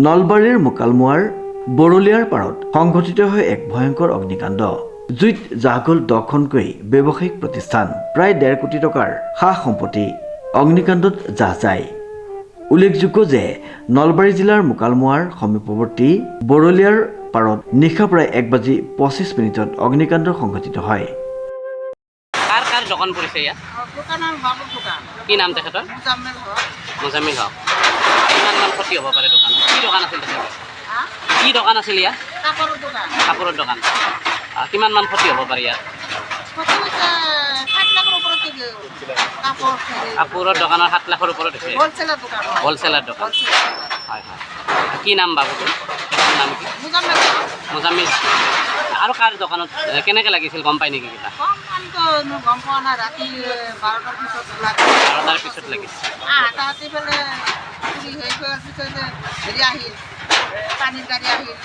নলবাৰীৰ মুকালমুৱাৰ বৰলিয়াৰ পাৰত সংঘটিত হয় এক ভয়ংকৰ অগ্নিকাণ্ড। জুইত জাগল 10খনকৈ ব্যৱসায়িক প্ৰতিষ্ঠান, প্ৰায় 1.5 কোটি টকাৰ সা সম্পত্তি অগ্নিকাণ্ডত যাহ যায়। উল্লেখযোগ্য যে নলবাৰী জিলাৰ মুকালমুৱাৰ সমীপৱৰ্তী বৰলিয়াৰ পাৰত নিশা প্ৰায় 1:25 অগ্নিকাণ্ড সংঘটিত হয়। কাৰ দোকান পৰিছে ইয়াত? দোকানৰ বাবুৰ দোকান। কি নাম তেখেতৰ? মুজাম্মিল হক। কিমান মান ক্ষতি হ'ব পাৰে দোকান? কি দোকান আছিল তেখেতৰ? কি দোকান আছিল ইয়াত? কাপোৰৰ দোকান। কাপোৰৰ দোকান। কিমান মান ক্ষতি হ'ব পাৰে ইয়াত? কাপোৰৰ দোকানৰ 7 লাখৰ ওপৰত হৈছে। হ'লচেলাৰ দোকান। হয় হয়। কি নাম বাবুটোৰ? নাম কি? মুজাম্মিল। আৰু কাৰ দোকানত কেনেকৈ লাগিছিল গম পাই নেকি কিবা? গম পোৱা নাই, ৰাতি 12টাৰ পিছত 12টাৰ পিছত লাগিছিল। তাহাঁতি পেলাই হেৰি কৰাৰ পিছতে হেৰি আহিল, পানীৰ গাড়ী আহিল,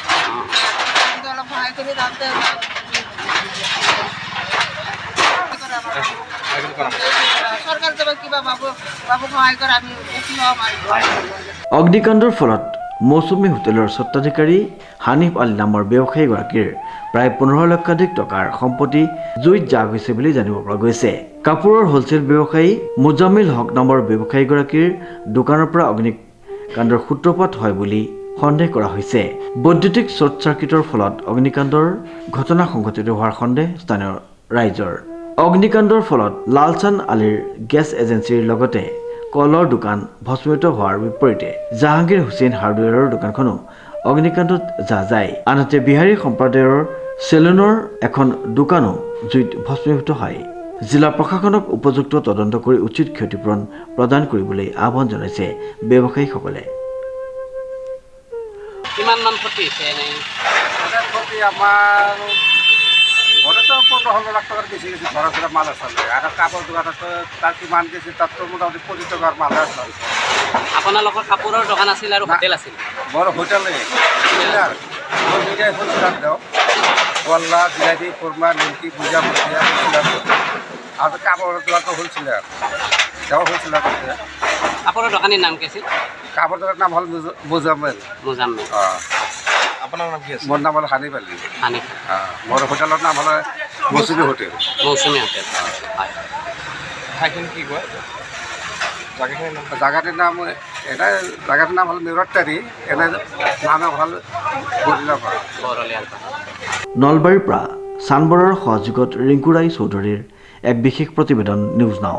অলপ সহায় কৰি যাওঁতে চৰকাৰ যাব কিবা বাবুক সহায় কৰে, আমি বেছি হম আৰু। অগ্নিকাণ্ডৰ ফলত মৌচুমী হোটেলৰ স্বত্বাধিকাৰী হানিফ আলী নামৰ ব্যৱসায়ীগৰাকীৰ প্ৰায় 15 লক্ষাধিক টকাৰ সম্পত্তি জুইত জাহ হৈছে বুলি জানিব পৰা গৈছে। কাপোৰৰ হ'লচেল ব্যৱসায়ী মুজাম্মিল হক নামৰ ব্যৱসায়ীগৰাকীৰ দোকানৰ পৰা অগ্নিকাণ্ডৰ সূত্ৰপাত হয় বুলি সন্দেহ কৰা হৈছে। বৈদ্যুতিক শ্বৰ্ট চাৰ্কিটৰ ফলত অগ্নিকাণ্ডৰ ঘটনা সংঘটিত হোৱাৰ সন্দেহ স্থানীয় ৰাইজৰ। অগ্নিকাণ্ডৰ ফলত লালচান আলীৰ গেছ এজেন্সিৰ লগতে কলৰ দোকান ভস্মিত হোৱাৰ বিপৰীতে জাহাংগীৰ হুছেইন হাৰ্ডৱেৰৰ দোকানখনো অগ্নিকাণ্ডত যাহ যায়। আনহাতে বিহাৰী সম্প্ৰদায়ৰ চেলুনৰ এখন দোকানো জুইত ভস্মীভূত হয়। জিলা প্ৰশাসনক উপযুক্ত তদন্ত কৰি উচিত ক্ষতিপূৰণ প্ৰদান কৰিবলৈ আহ্বান জনাইছে ব্যৱসায়ীসকলে। কিমান মান ক্ষতি হৈছে এনেই? আমার ঘরে তো 15-16 লাখ টাকার বেশি গেছে, ঘরে ঘরে মাল আসলে। আর কাপড় দোকানে তো তার কিমান গেছে, তার তো মোটামুটি 20 টাকার মাল আসলে। আপোনালোকৰ কাপোৰৰ দোকান আছিল আৰু হোটেল আছিল? বড় হোটেলে হোলসেলার দাও, গোল্লা, জিলাপি, কোরমা, নিমকি, ভুজা, মুখিয়া হোলসেলার। আর কাপড়ের দোকান তো হোলসেলার, যাও হোলসেলার করতে। কাপোৰৰ দোকানীৰ নাম কি আছিল? কাপড় দোকানের নাম হল মুজাম্মিল। মুজাম্মিল। আপনার নাম কি আছে? মোর নাম হল হানিফ আলী। হানিফ। মোর হোটেলের নাম হল মৌচুমী হোটেল। মৌচুমী হোটেল। হয়। ঠাইখিনি কি কয়? জায়গাটির নাম এটা জায়গাটির নাম হল মিরটারি, এনে নাম হল বৰলিয়াৰ। নলবাৰীৰ পৰা চানবৰৰ সহযোগত ৰিংকু ৰায় চৌধুৰীৰ এক বিশেষ প্ৰতিবেদন নিউজ নাও।